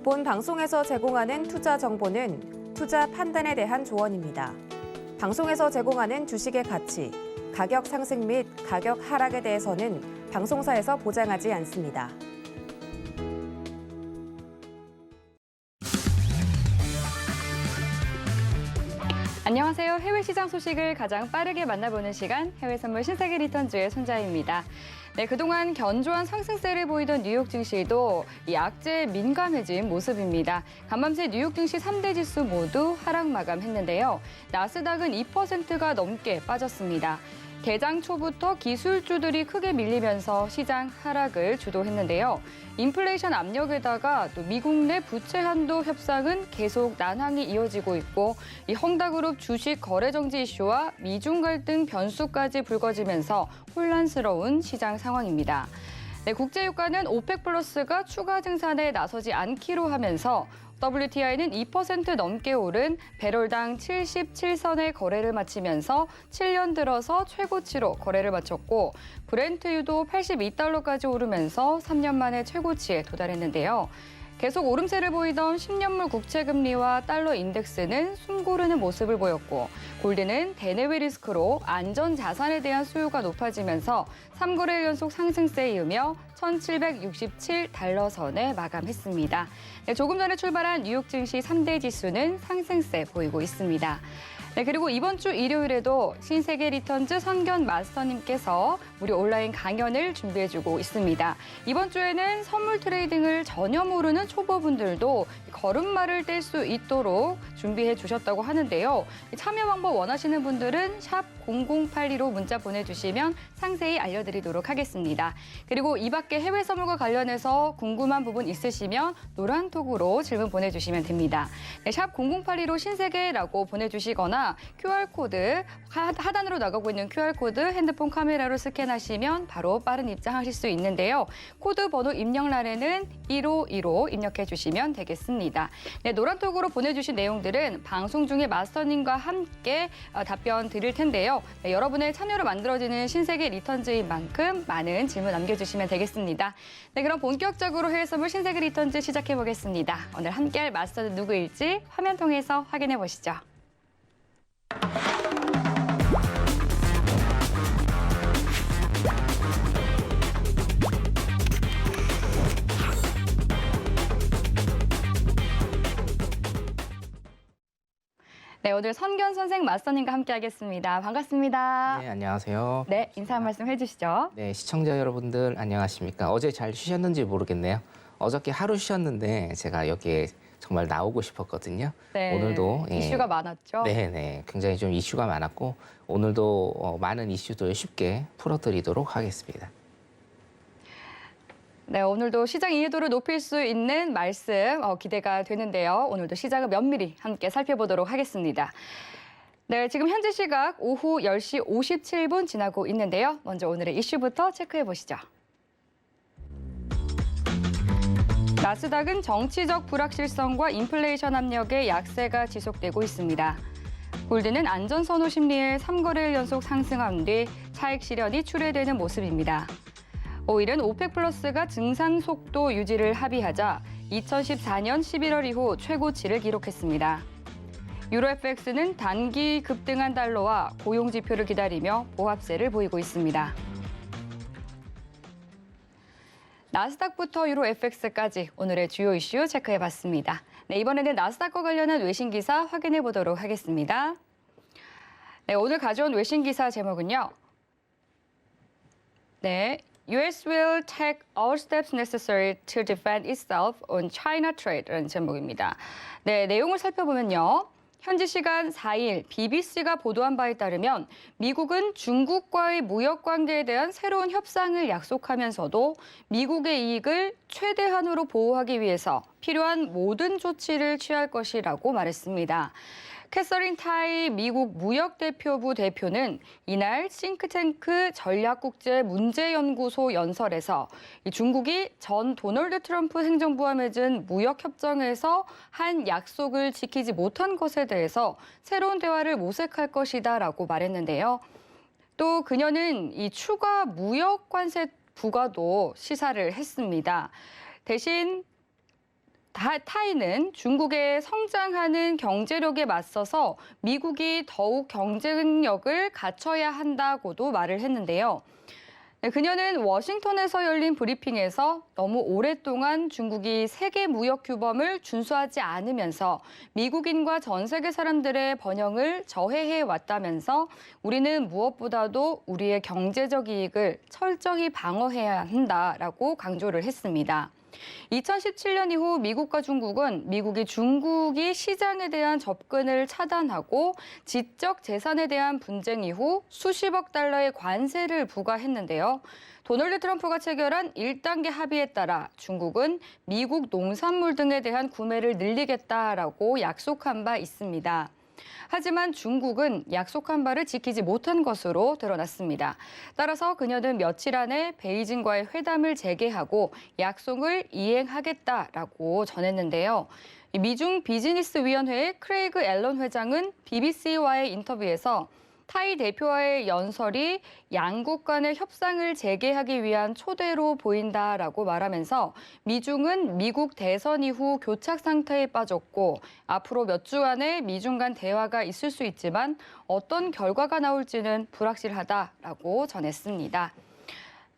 본 방송에서 제공하는 투자 정보는 투자 판단에 대한 조언입니다. 방송에서 제공하는 주식의 가치, 가격 상승 및 가격 하락에 대해서는 방송사에서 보장하지 않습니다. 안녕하세요. 해외 시장 소식을 가장 빠르게 만나보는 시간, 해외 선물 신세계 리턴즈의 손자입니다. 네, 그동안 견조한 상승세를 보이던 뉴욕 증시도 이 악재에 민감해진 모습입니다. 간밤새 뉴욕 증시 3대 지수 모두 하락 마감했는데요. 나스닥은 2%가 넘게 빠졌습니다. 개장 초부터 기술주들이 크게 밀리면서 시장 하락을 주도했는데요. 인플레이션 압력에다가 또 미국 내 부채 한도 협상은 계속 난항이 이어지고 있고 이 헝다그룹 주식 거래 정지 이슈와 미중 갈등 변수까지 불거지면서 혼란스러운 시장 상황입니다. 네, 국제유가는 오펙 플러스가 추가 증산에 나서지 않기로 하면서 WTI는 2% 넘게 오른 배럴당 77선의 거래를 마치면서 7년 들어서 최고치로 거래를 마쳤고 브렌트유도 82달러까지 오르면서 3년 만에 최고치에 도달했는데요. 계속 오름세를 보이던 10년물 국채금리와 달러 인덱스는 숨고르는 모습을 보였고 골드는 대내외 리스크로 안전자산에 대한 수요가 높아지면서 3거래일 연속 상승세에 이으며 1,767달러 선에 마감했습니다. 네, 조금 전에 출발한 뉴욕 증시 3대 지수는 상승세 보이고 있습니다. 네, 그리고 이번 주 일요일에도 신세계 리턴즈 선견 마스터님께서 무료 온라인 강연을 준비해주고 있습니다. 이번 주에는 선물 트레이딩을 전혀 모르는 초보분들도 걸음마를 뗄 수 있도록 준비해 주셨다고 하는데요. 참여 방법 원하시는 분들은 샵 0082로 문자 보내주시면 상세히 알려드리도록 하겠습니다. 그리고 이 밖에 해외 선물과 관련해서 궁금한 부분 있으시면 노란톡으로 질문 보내주시면 됩니다. 네, 샵 0082로 신세계라고 보내주시거나 QR코드, 하단으로 나가고 있는 QR코드 핸드폰 카메라로 스캔하시면 바로 빠른 입장하실 수 있는데요. 코드 번호 입력란에는 1515 입력해 주시면 되겠습니다. 네, 노란톡으로 보내주신 내용들은 방송 중에 마스터님과 함께 답변 드릴 텐데요. 네, 여러분의 참여로 만들어지는 신세계 리턴즈인 만큼 많은 질문 남겨주시면 되겠습니다. 네, 그럼 본격적으로 해외 선물 신세계 리턴즈 시작해 보겠습니다. 오늘 함께할 마스터는 누구일지 화면 통해서 확인해 보시죠. 네, 오늘 선견 선생 마스터님과 함께하겠습니다. 반갑습니다. 네, 안녕하세요. 네, 인사 한 말씀 해주시죠. 네, 시청자 여러분들 안녕하십니까? 어제 잘 쉬셨는지 모르겠네요. 어저께 하루 쉬었는데 제가 여기에 정말 나오고 싶었거든요. 네, 오늘도 이슈가 많았죠. 네, 굉장히 좀 이슈가 많았고 오늘도 많은 이슈들 쉽게 풀어드리도록 하겠습니다. 네, 오늘도 시장 이해도를 높일 수 있는 말씀 기대가 되는데요. 오늘도 시장을 면밀히 함께 살펴보도록 하겠습니다. 네, 지금 현재 시각 오후 10시 57분 지나고 있는데요. 먼저 오늘의 이슈부터 체크해 보시죠. 나스닥은 정치적 불확실성과 인플레이션 압력의 약세가 지속되고 있습니다. 골드는 안전선호 심리에 3거래일 연속 상승한 뒤 차익 실현이 출회되는 모습입니다. 오일은 오펙 플러스가 증산 속도 유지를 합의하자 2014년 11월 이후 최고치를 기록했습니다. 유로 FX는 단기 급등한 달러와 고용 지표를 기다리며 보합세를 보이고 있습니다. 나스닥부터 유로 FX까지 오늘의 주요 이슈 체크해봤습니다. 네, 이번에는 나스닥과 관련한 외신 기사 확인해 보도록 하겠습니다. 네, 오늘 가져온 외신 기사 제목은요. 네, US will take all steps necessary to defend itself on China trade라는 제목입니다. 네, 내용을 살펴보면요. 현지 시간 4일 BBC가 보도한 바에 따르면 미국은 중국과의 무역 관계에 대한 새로운 협상을 약속하면서도 미국의 이익을 최대한으로 보호하기 위해서 필요한 모든 조치를 취할 것이라고 말했습니다. 캐서린 타이 미국 무역대표부 대표는 이날 싱크탱크 전략국제문제연구소 연설에서 중국이 전 도널드 트럼프 행정부와 맺은 무역협정에서 한 약속을 지키지 못한 것에 대해서 새로운 대화를 모색할 것이다라고 말했는데요. 또 그녀는 이 추가 무역 관세 부과도 시사를 했습니다. 대신 타이는 중국의 성장하는 경제력에 맞서서 미국이 더욱 경쟁력을 갖춰야 한다고도 말을 했는데요. 그녀는 워싱턴에서 열린 브리핑에서 너무 오랫동안 중국이 세계 무역 규범을 준수하지 않으면서 미국인과 전 세계 사람들의 번영을 저해해 왔다면서 우리는 무엇보다도 우리의 경제적 이익을 철저히 방어해야 한다라고 강조를 했습니다. 2017년 이후 미국과 중국은 중국이 시장에 대한 접근을 차단하고 지적 재산에 대한 분쟁 이후 수십억 달러의 관세를 부과했는데요. 도널드 트럼프가 체결한 1단계 합의에 따라 중국은 미국 농산물 등에 대한 구매를 늘리겠다라고 약속한 바 있습니다. 하지만 중국은 약속한 바를 지키지 못한 것으로 드러났습니다. 따라서 그녀는 며칠 안에 베이징과의 회담을 재개하고 약속을 이행하겠다라고 전했는데요. 미중 비즈니스위원회의 크레이그 앨런 회장은 BBC와의 인터뷰에서 타이 대표와의 연설이 양국 간의 협상을 재개하기 위한 초대로 보인다라고 말하면서 미중은 미국 대선 이후 교착 상태에 빠졌고 앞으로 몇 주 안에 미중 간 대화가 있을 수 있지만 어떤 결과가 나올지는 불확실하다라고 전했습니다.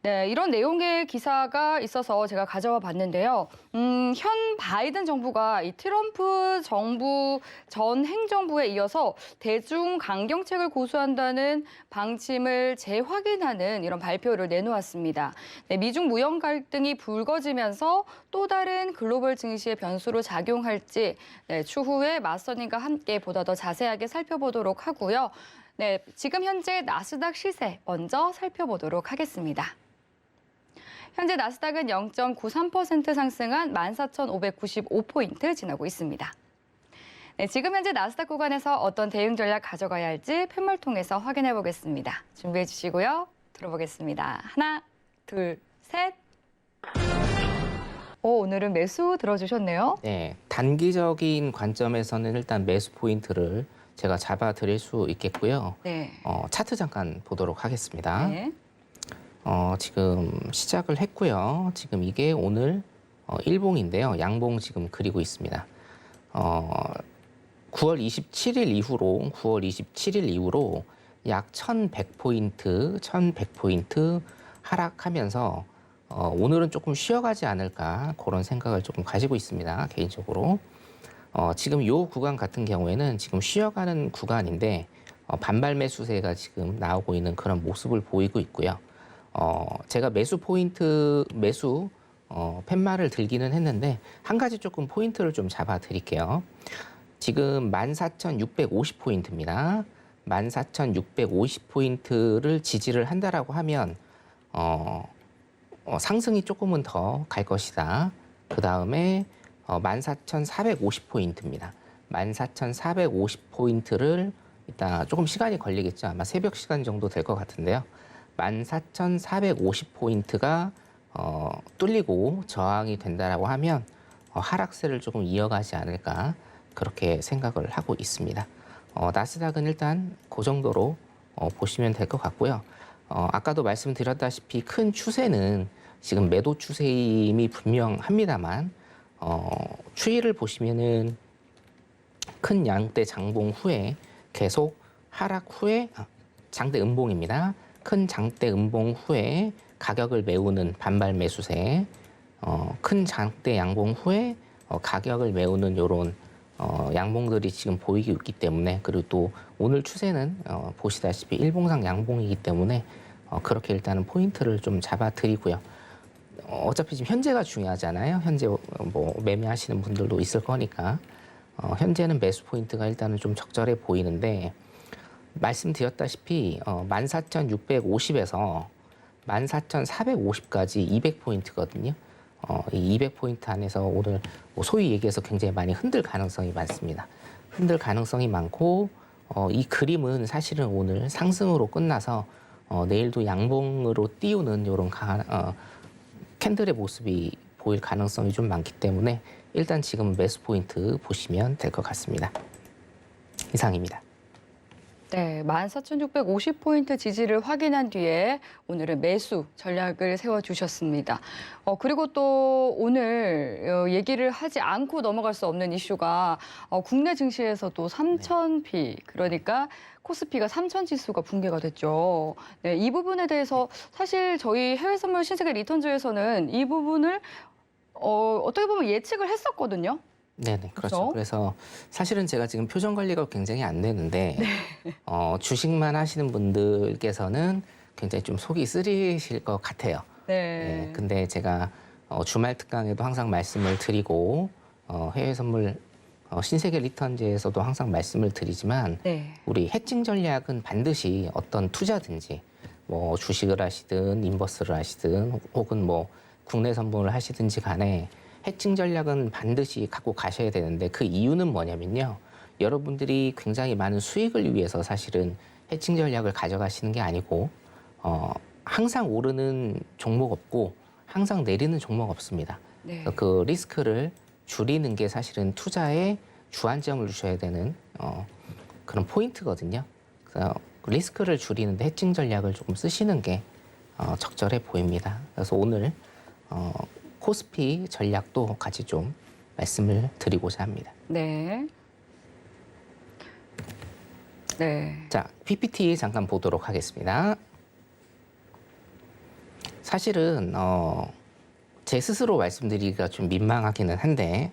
네, 이런 내용의 기사가 있어서 제가 가져와 봤는데요. 현 바이든 정부가 이 트럼프 정부 전 행정부에 이어서 대중 강경책을 고수한다는 방침을 재확인하는 이런 발표를 내놓았습니다. 네, 미중 무역 갈등이 불거지면서 또 다른 글로벌 증시의 변수로 작용할지 추후에 맞선님과 함께 보다 더 자세하게 살펴보도록 하고요. 네, 지금 현재 나스닥 시세 먼저 살펴보도록 하겠습니다. 현재 나스닥은 0.93% 상승한 14,595포인트 지나고 있습니다. 네, 지금 현재 나스닥 구간에서 어떤 대응 전략 가져가야 할지 팻말 통해서 확인해 보겠습니다. 준비해 주시고요. 들어보겠습니다. 하나, 둘, 셋. 오늘은 매수 들어주셨네요. 네, 단기적인 관점에서는 일단 매수 포인트를 제가 잡아 드릴 수 있겠고요. 네. 차트 잠깐 보도록 하겠습니다. 네. 지금 시작을 했고요. 지금 이게 오늘 일봉인데요. 양봉 지금 그리고 있습니다. 9월 27일 이후로 약 1,100포인트 하락하면서 오늘은 조금 쉬어가지 않을까 그런 생각을 조금 가지고 있습니다. 개인적으로. 지금 이 구간 같은 경우에는 지금 쉬어가는 구간인데 반발 매수세가 지금 나오고 있는 그런 모습을 보이고 있고요. 제가 팻말을 들기는 했는데 한 가지 조금 포인트를 좀 잡아 드릴게요. 지금 14,650포인트입니다. 14,650포인트를 지지를 한다라고 하면 상승이 조금은 더 갈 것이다. 그 다음에 14,450포인트입니다. 14,450포인트를 이따 조금 시간이 걸리겠죠. 아마 새벽 시간 정도 될 것 같은데요. 14,450포인트가 뚫리고 저항이 된다라고 하면 하락세를 조금 이어가지 않을까 그렇게 생각을 하고 있습니다. 나스닥은 일단 그 정도로 보시면 될 것 같고요. 아까도 말씀드렸다시피 큰 추세는 지금 매도 추세임이 분명합니다만 추이를 보시면은 큰 양대 장봉 후에 계속 하락 후에 장대 음봉입니다. 큰 장대 음봉 후에 가격을 메우는 반발 매수세, 큰 장대 양봉 후에 가격을 메우는 이런 양봉들이 지금 보이고 있기 때문에 그리고 또 오늘 추세는 보시다시피 일봉상 양봉이기 때문에 그렇게 일단은 포인트를 좀 잡아드리고요. 어차피 지금 현재가 중요하잖아요. 현재 뭐 매매하시는 분들도 있을 거니까 현재는 매수 포인트가 일단은 좀 적절해 보이는데 말씀드렸다시피 14,650에서 14,450까지 200포인트거든요. 이 200포인트 안에서 오늘 소위 얘기해서 굉장히 많이 흔들 가능성이 많습니다. 흔들 가능성이 많고 이 그림은 사실은 오늘 상승으로 끝나서 내일도 양봉으로 띄우는 이런 캔들의 모습이 보일 가능성이 좀 많기 때문에 일단 지금 매수 포인트 보시면 될 것 같습니다. 이상입니다. 네, 14,650포인트 지지를 확인한 뒤에 오늘은 매수 전략을 세워주셨습니다. 그리고 또 오늘 얘기를 하지 않고 넘어갈 수 없는 이슈가 국내 증시에서도 3,000피, 그러니까 코스피가 3,000 지수가 붕괴가 됐죠. 네, 이 부분에 대해서 사실 저희 해외 선물 신세계 리턴즈에서는 이 부분을 어떻게 보면 예측을 했었거든요. 네네, 그렇죠. 그렇죠? 그래서 사실은 제가 지금 표정 관리가 굉장히 안 되는데 주식만 하시는 분들께서는 굉장히 좀 속이 쓰리실 것 같아요. 네. 근데 제가 주말 특강에도 항상 말씀을 드리고 해외 선물 신세계 리턴즈에서도 항상 말씀을 드리지만 네. 우리 해칭 전략은 반드시 어떤 투자든지 뭐 주식을 하시든 인버스를 하시든 혹은 뭐 국내 선물을 하시든지 간에 해칭 전략은 반드시 갖고 가셔야 되는데 그 이유는 뭐냐면요. 여러분들이 굉장히 많은 수익을 위해서 사실은 해칭 전략을 가져가시는 게 아니고 항상 오르는 종목 없고 항상 내리는 종목 없습니다. 네. 그 리스크를 줄이는 게 사실은 투자에 주안점을 주셔야 되는 그런 포인트거든요. 그래서 리스크를 줄이는데 해칭 전략을 조금 쓰시는 게 적절해 보입니다. 그래서 오늘 코스피 전략도 같이 좀 말씀을 드리고자 합니다. 네. 네. 자, PPT 잠깐 보도록 하겠습니다. 사실은 제 스스로 말씀드리기가 좀 민망하기는 한데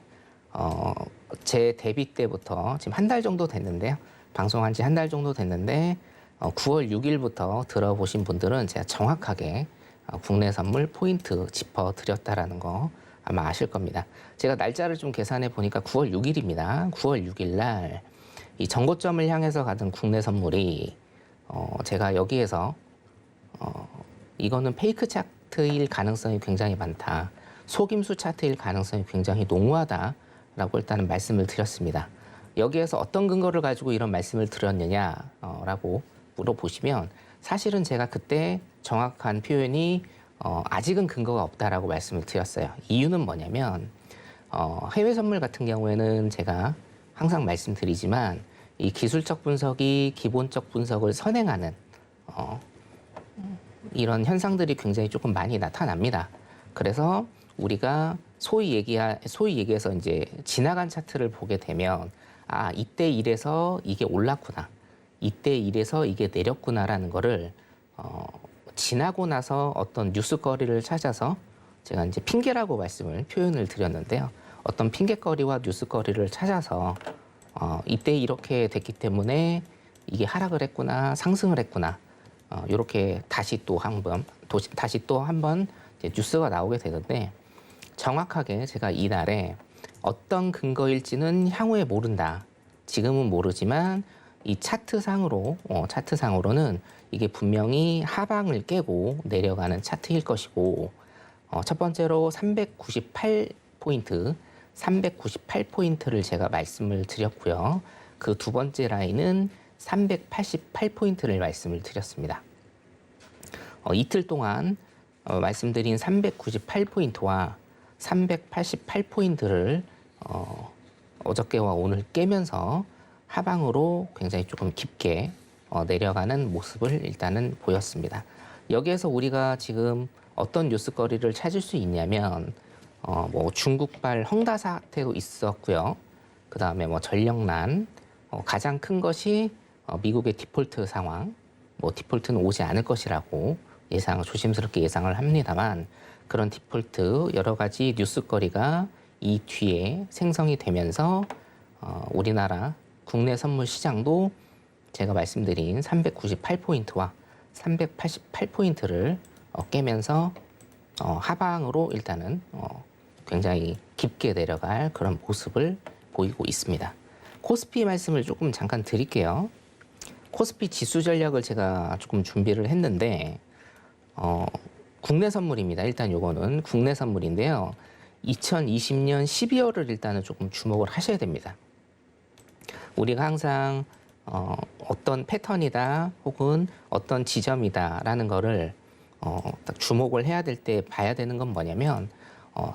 제 데뷔 때부터 지금 한 달 정도 됐는데요. 방송한 지 한 달 정도 됐는데 9월 6일부터 들어보신 분들은 제가 정확하게 국내 선물 포인트 짚어드렸다라는 거 아마 아실 겁니다. 제가 날짜를 좀 계산해 보니까 9월 6일입니다. 9월 6일 날 이 정고점을 향해서 가던 국내 선물이 제가 여기에서 이거는 페이크 차트일 가능성이 굉장히 많다. 속임수 차트일 가능성이 굉장히 농후하다라고 일단은 말씀을 드렸습니다. 여기에서 어떤 근거를 가지고 이런 말씀을 드렸느냐라고 물어보시면 사실은 제가 그때 정확한 표현이 아직은 근거가 없다라고 말씀을 드렸어요. 이유는 뭐냐면 해외 선물 같은 경우에는 제가 항상 말씀드리지만 이 기술적 분석이 기본적 분석을 선행하는 이런 현상들이 굉장히 조금 많이 나타납니다. 그래서 우리가 소위 얘기해서 이제 지나간 차트를 보게 되면 아, 이때 이래서 이게 올랐구나. 이때 이래서 이게 내렸구나라는 거를 지나고 나서 어떤 뉴스거리를 찾아서 제가 이제 핑계라고 표현을 드렸는데요. 어떤 핑계거리와 뉴스거리를 찾아서 이때 이렇게 됐기 때문에 이게 하락을 했구나, 상승을 했구나. 이렇게 다시 또 한 번 뉴스가 나오게 되는데 정확하게 제가 이날에 어떤 근거일지는 향후에 모른다. 지금은 모르지만 이 차트상으로는 이게 분명히 하방을 깨고 내려가는 차트일 것이고 첫 번째로 398포인트를 제가 말씀을 드렸고요. 그 두 번째 라인은 388포인트를 말씀을 드렸습니다. 이틀 동안 말씀드린 398포인트와 388포인트를 어저께와 오늘 깨면서 하방으로 굉장히 조금 깊게 내려가는 모습을 일단은 보였습니다. 여기에서 우리가 지금 어떤 뉴스거리를 찾을 수 있냐면 뭐 중국발 헝다 사태도 있었고요. 그 다음에 뭐 전력난, 가장 큰 것이 미국의 디폴트 상황, 뭐 디폴트는 오지 않을 것이라고 조심스럽게 예상을 합니다만 그런 디폴트 여러 가지 뉴스거리가 이 뒤에 생성이 되면서 우리나라 국내 선물 시장도 제가 말씀드린 398포인트와 388포인트를 깨면서 하방으로 일단은 굉장히 깊게 내려갈 그런 모습을 보이고 있습니다. 코스피 말씀을 조금 잠깐 드릴게요. 코스피 지수 전략을 제가 조금 준비를 했는데 국내 선물입니다. 일단 요거는 국내 선물인데요. 2020년 12월을 일단은 조금 주목을 하셔야 됩니다. 우리가 항상 어떤 패턴이다 혹은 어떤 지점이다라는 거를 딱 주목을 해야 될 때 봐야 되는 건 뭐냐면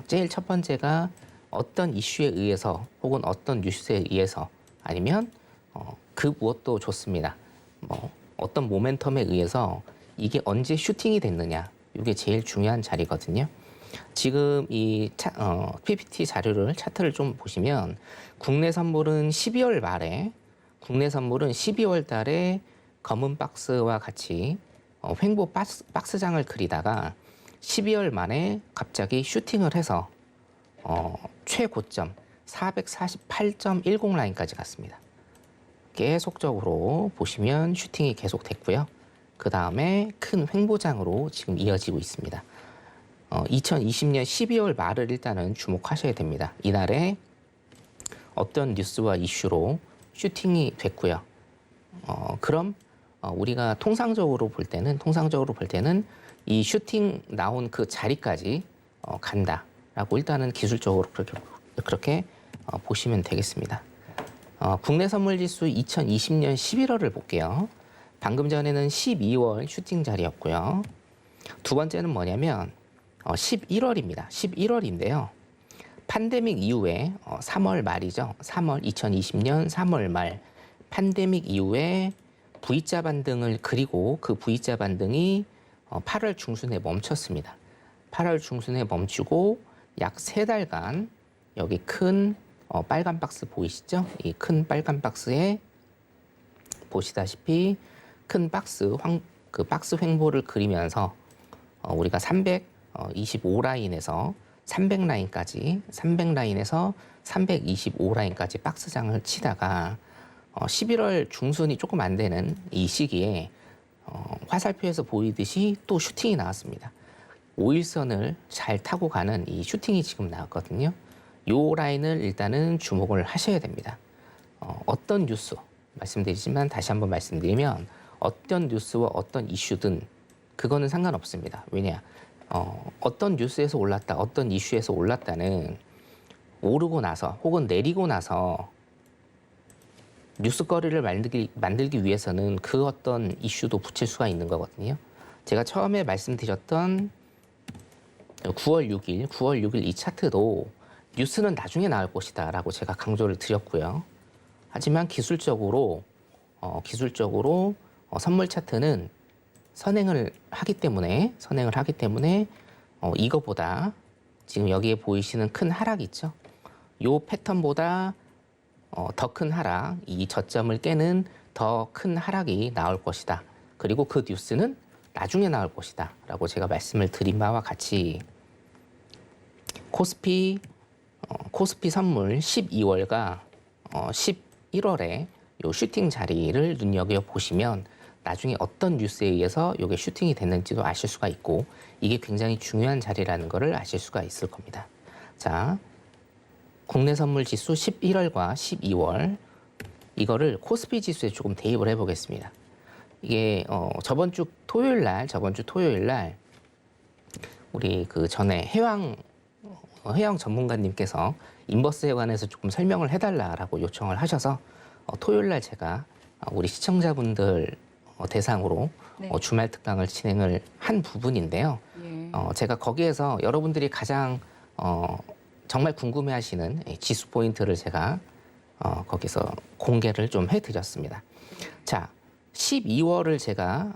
제일 첫 번째가 어떤 이슈에 의해서 혹은 어떤 뉴스에 의해서 아니면 그 무엇도 좋습니다. 뭐 어떤 모멘텀에 의해서 이게 언제 슈팅이 됐느냐, 이게 제일 중요한 자리거든요. 지금 이 PPT 자료를 차트를 좀 보시면 국내 선물은 12월 말에 국내 선물은 12월 달에 검은 박스와 같이 횡보 박스장을 그리다가 12월 말에 갑자기 슈팅을 해서 최고점 448.10 라인까지 갔습니다. 계속적으로 보시면 슈팅이 계속됐고요. 그 다음에 큰 횡보장으로 지금 이어지고 있습니다. 2020년 12월 말을 일단은 주목하셔야 됩니다. 이날에 어떤 뉴스와 이슈로 슈팅이 됐고요. 그럼 우리가 통상적으로 볼 때는 이 슈팅 나온 그 자리까지 간다라고 일단은 기술적으로 그렇게 보시면 되겠습니다. 국내 선물 지수 2020년 11월을 볼게요. 방금 전에는 12월 슈팅 자리였고요. 두 번째는 뭐냐면 11월입니다. 11월인데요. 팬데믹 이후에 3월 말이죠. 2020년 3월 말 팬데믹 이후에 V자 반등을 그리고 그 V자 반등이 8월 중순에 멈췄습니다. 8월 중순에 멈추고 약 3달간 여기 큰 빨간 박스 보이시죠? 이 큰 빨간 박스에 보시다시피 큰 박스 그 박스 횡보를 그리면서 우리가 325 라인에서 300 라인까지 300 라인에서 325 라인까지 박스장을 치다가 11월 중순이 조금 안 되는 이 시기에 화살표에서 보이듯이 또 슈팅이 나왔습니다. 5일선을 잘 타고 가는 이 슈팅이 지금 나왔거든요. 요 라인을 일단은 주목을 하셔야 됩니다. 어떤 뉴스 말씀드리지만 다시 한번 말씀드리면 어떤 뉴스와 어떤 이슈든 그거는 상관없습니다. 왜냐? 어떤 뉴스에서 올랐다, 어떤 이슈에서 올랐다는 오르고 나서 혹은 내리고 나서 뉴스거리를 만들기 위해서는 그 어떤 이슈도 붙일 수가 있는 거거든요. 제가 처음에 말씀드렸던 9월 6일 이 차트도 뉴스는 나중에 나올 것이다 라고 제가 강조를 드렸고요. 하지만 기술적으로 선물 차트는 선행을 하기 때문에 이거보다 지금 여기에 보이시는 큰 하락 있죠? 요 패턴보다 더 큰 하락, 이 저점을 깨는 더 큰 하락이 나올 것이다. 그리고 그 뉴스는 나중에 나올 것이다 라고 제가 말씀을 드린 바와 같이 코스피 선물 12월과 11월에 요 슈팅 자리를 눈여겨보시면 나중에 어떤 뉴스에 의해서 이게 슈팅이 됐는지도 아실 수가 있고 이게 굉장히 중요한 자리라는 것을 아실 수가 있을 겁니다. 자, 국내 선물 지수 11월과 12월 이거를 코스피 지수에 조금 대입을 해보겠습니다. 이게 저번 주 토요일 날 우리 그 전에 해양 전문가님께서 인버스에 관해서 조금 설명을 해달라라고 요청을 하셔서 토요일 날 제가 우리 시청자분들 대상으로 네. 주말 특강을 진행을 한 부분인데요. 예. 제가 거기에서 여러분들이 가장 정말 궁금해하시는 지수 포인트를 제가 거기서 공개를 좀 해드렸습니다. 자, 12월을 제가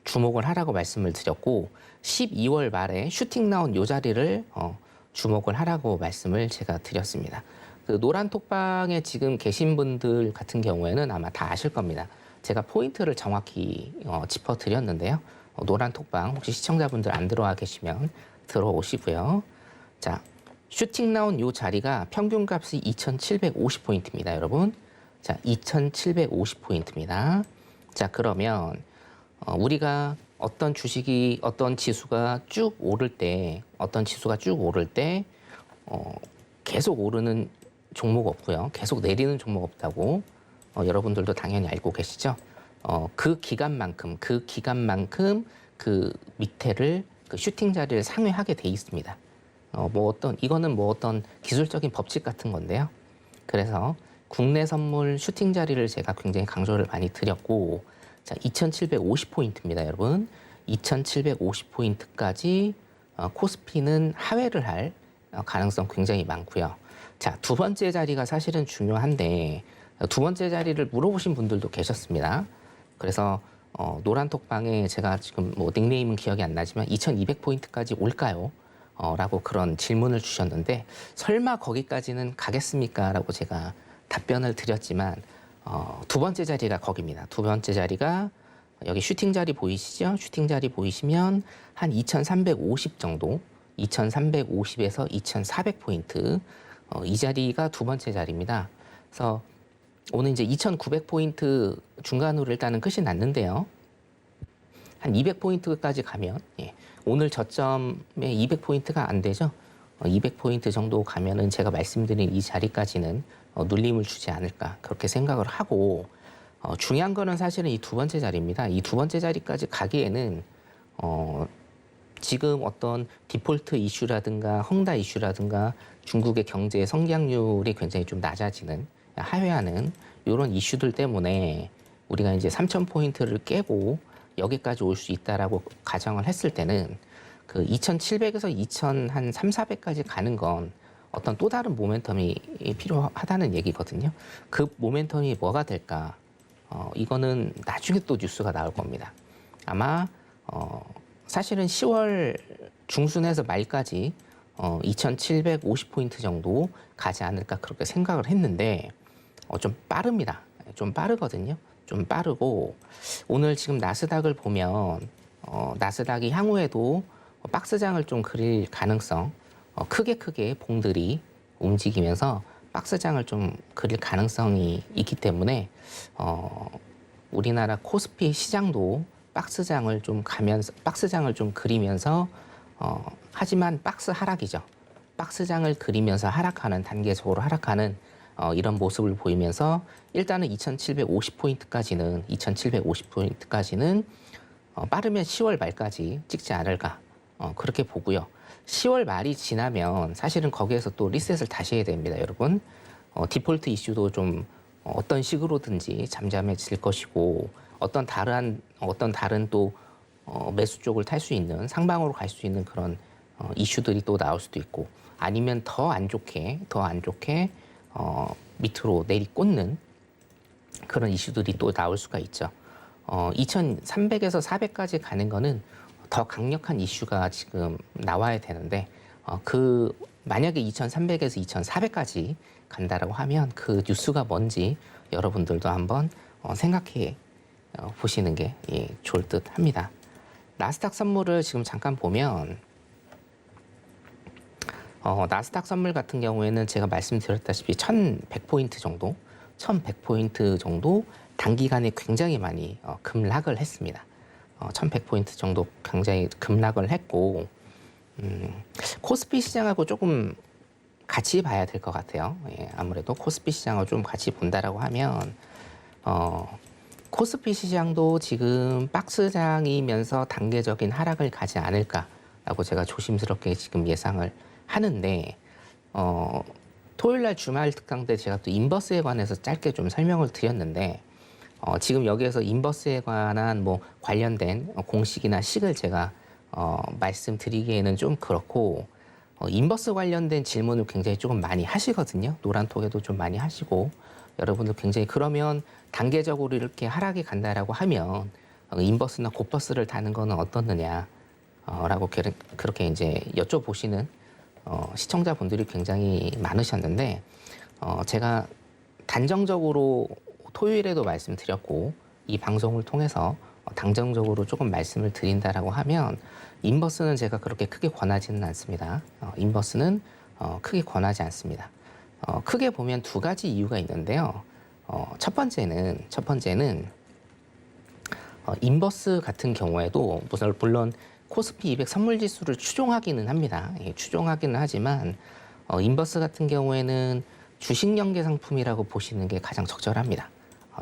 주목을 하라고 말씀을 드렸고 12월 말에 슈팅 나온 요 자리를 주목을 하라고 말씀을 제가 드렸습니다. 그 노란 톡방에 지금 계신 분들 같은 경우에는 아마 다 아실 겁니다. 제가 포인트를 정확히 짚어드렸는데요. 노란 톡방 혹시 시청자분들 안 들어와 계시면 들어오시고요. 자, 슈팅 나온 요 자리가 평균값이 2,750포인트입니다, 여러분. 자, 2,750포인트입니다. 자, 그러면 우리가 어떤 주식이 어떤 지수가 쭉 오를 때 계속 오르는 종목 없고요. 계속 내리는 종목 없다고 여러분들도 당연히 알고 계시죠? 그 기간만큼 그 밑에를 그 슈팅 자리를 상회하게 돼 있습니다. 이거는 어떤 기술적인 법칙 같은 건데요. 그래서 국내 선물 슈팅 자리를 제가 굉장히 강조를 많이 드렸고, 자, 2,750포인트입니다, 여러분. 2,750포인트까지 코스피는 하회를 할 가능성 굉장히 많고요. 자, 두 번째 자리가 사실은 중요한데 두 번째 자리를 물어보신 분들도 계셨습니다. 그래서 노란톡방에 제가 지금 뭐 닉네임은 기억이 안 나지만 2200포인트까지 올까요? 라고 그런 질문을 주셨는데 설마 거기까지는 가겠습니까? 라고 제가 답변을 드렸지만 두 번째 자리가 거기입니다. 두 번째 자리가 여기 슈팅 자리 보이시죠? 슈팅 자리 보이시면 한 2350 정도, 2350에서 2400포인트 이 자리가 두 번째 자리입니다. 그래서 오늘 이제 2900포인트 중간으로 일단은 끝이 났는데요. 한 200포인트까지 가면 오늘 저점에 200포인트가 안 되죠. 200포인트 정도 가면은 제가 말씀드린 이 자리까지는 눌림을 주지 않을까 그렇게 생각을 하고 중요한 거는 사실은 이 두 번째 자리입니다. 이 두 번째 자리까지 가기에는 지금 어떤 디폴트 이슈라든가 헝다 이슈라든가 중국의 경제 성장률이 굉장히 좀 낮아지는 하회하는 이런 이슈들 때문에 우리가 이제 3,000포인트를 깨고 여기까지 올 수 있다라고 가정을 했을 때는 그 2,700에서 2,000한 3, 400까지 가는 건 어떤 또 다른 모멘텀이 필요하다는 얘기거든요. 그 모멘텀이 뭐가 될까? 이거는 나중에 또 뉴스가 나올 겁니다. 아마 사실은 10월 중순에서 말까지 2,750포인트 정도 가지 않을까 그렇게 생각을 했는데 좀 빠릅니다. 좀 빠르거든요. 좀 빠르고 오늘 지금 나스닥을 보면 나스닥이 향후에도 박스장을 좀 그릴 가능성 크게 봉들이 움직이면서 박스장을 좀 그릴 가능성이 있기 때문에 우리나라 코스피 시장도 박스장을 좀 가면서 박스장을 좀 그리면서 하지만 박스 하락이죠. 박스장을 그리면서 하락하는 단계적으로 하락하는 이런 모습을 보이면서 일단은 2,750포인트까지는 빠르면 10월 말까지 찍지 않을까 그렇게 보고요. 10월 말이 지나면 사실은 거기에서 또 리셋을 다시 해야 됩니다, 여러분. 디폴트 이슈도 좀 어떤 식으로든지 잠잠해질 것이고 어떤 다른 또 매수 쪽을 탈 수 있는 상방으로 갈 수 있는 그런 이슈들이 또 나올 수도 있고 아니면 더 안 좋게 밑으로 내리꽂는 그런 이슈들이 또 나올 수가 있죠. 2,300에서 400까지 가는 거는 더 강력한 이슈가 지금 나와야 되는데 만약에 2,300에서 2,400까지 간다라고 하면 그 뉴스가 뭔지 여러분들도 한번 생각해 보시는 게 좋을 듯 합니다. 나스닥 선물을 지금 잠깐 보면 나스닥 선물 같은 경우에는 제가 말씀드렸다시피 1,100포인트 정도 단기간에 굉장히 많이 급락을 했습니다. 1,100포인트 정도 굉장히 급락을 했고 코스피 시장하고 조금 같이 봐야 될 것 같아요. 아무래도 코스피 시장을 좀 같이 본다라고 하면 코스피 시장도 지금 박스장이면서 단계적인 하락을 가지 않을까라고 제가 조심스럽게 지금 예상을 하는데 토요일날 주말 특강 때 제가 또 인버스에 관해서 짧게 좀 설명을 드렸는데 지금 여기에서 인버스에 관한 뭐 관련된 공식이나 식을 제가 말씀드리기에는 좀 그렇고 인버스 관련된 질문을 굉장히 조금 많이 하시거든요. 노란톡에도 좀 많이 하시고 여러분들 굉장히 그러면 단계적으로 이렇게 하락이 간다라고 하면 인버스나 곱버스를 타는 거는 어떻느냐라고 그렇게 이제 여쭤보시는 시청자분들이 굉장히 많으셨는데 제가 단정적으로 토요일에도 말씀드렸고 이 방송을 통해서 단정적으로 조금 말씀을 드린다라고 하면 인버스는 제가 그렇게 크게 권하지는 않습니다. 인버스는 크게 권하지 않습니다. 크게 보면 두 가지 이유가 있는데요. 첫 번째는 인버스 같은 경우에도 물론 코스피 200 선물 지수를 추종하기는 합니다. 추종하기는 하지만 인버스 같은 경우에는 주식 연계 상품이라고 보시는 게 가장 적절합니다.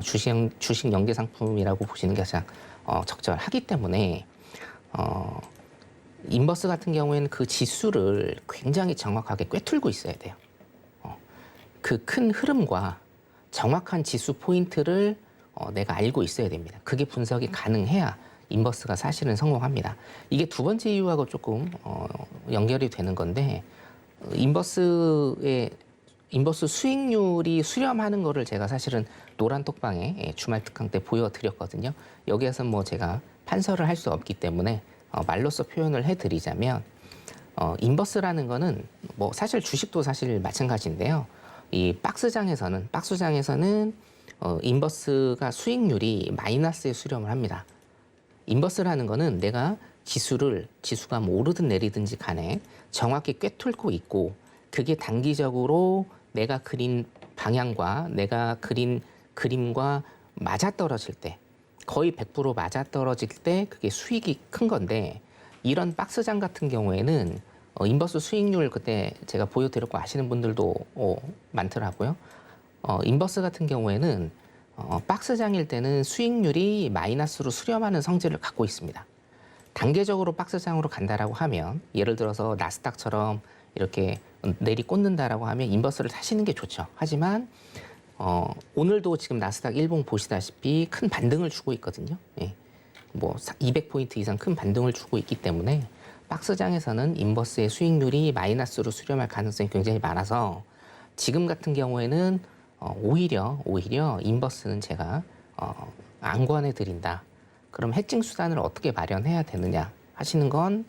주식 연계 상품이라고 보시는 게 가장 적절하기 때문에 인버스 같은 경우에는 그 지수를 굉장히 정확하게 꿰뚫고 있어야 돼요. 그 큰 흐름과 정확한 지수 포인트를 내가 알고 있어야 됩니다. 그게 분석이 가능해야 인버스가 사실은 성공합니다. 이게 두 번째 이유하고 조금 연결이 되는 건데 인버스의 인버스 수익률이 수렴하는 거를 제가 사실은 노란 톡방에 주말 특강 때 보여드렸거든요. 여기에서 뭐 제가 판서를 할 수 없기 때문에 말로써 표현을 해드리자면 인버스라는 거는 뭐 사실 주식도 사실 마찬가지인데요. 이 박스장에서는 인버스가 수익률이 마이너스에 수렴을 합니다. 인버스라는 거는 내가 지수가 뭐 오르든 내리든지 간에 정확히 꿰뚫고 있고 그게 단기적으로 내가 그린 방향과 내가 그린 그림과 맞아떨어질 때 거의 100% 맞아떨어질 때 그게 수익이 큰 건데 이런 박스장 같은 경우에는 인버스 수익률 그때 제가 보여드렸고 아시는 분들도 많더라고요. 인버스 같은 경우에는 박스장일 때는 수익률이 마이너스로 수렴하는 성질을 갖고 있습니다. 단계적으로 박스장으로 간다라고 하면 예를 들어서 나스닥처럼 이렇게 내리꽂는다라고 하면 인버스를 사시는 게 좋죠. 하지만 오늘도 지금 나스닥 일봉 보시다시피 큰 반등을 주고 있거든요. 예. 뭐 200포인트 이상 큰 반등을 주고 있기 때문에 박스장에서는 인버스의 수익률이 마이너스로 수렴할 가능성이 굉장히 많아서 지금 같은 경우에는 오히려 인버스는 제가 안 권해드린다. 그럼 해칭 수단을 어떻게 마련해야 되느냐 하시는 건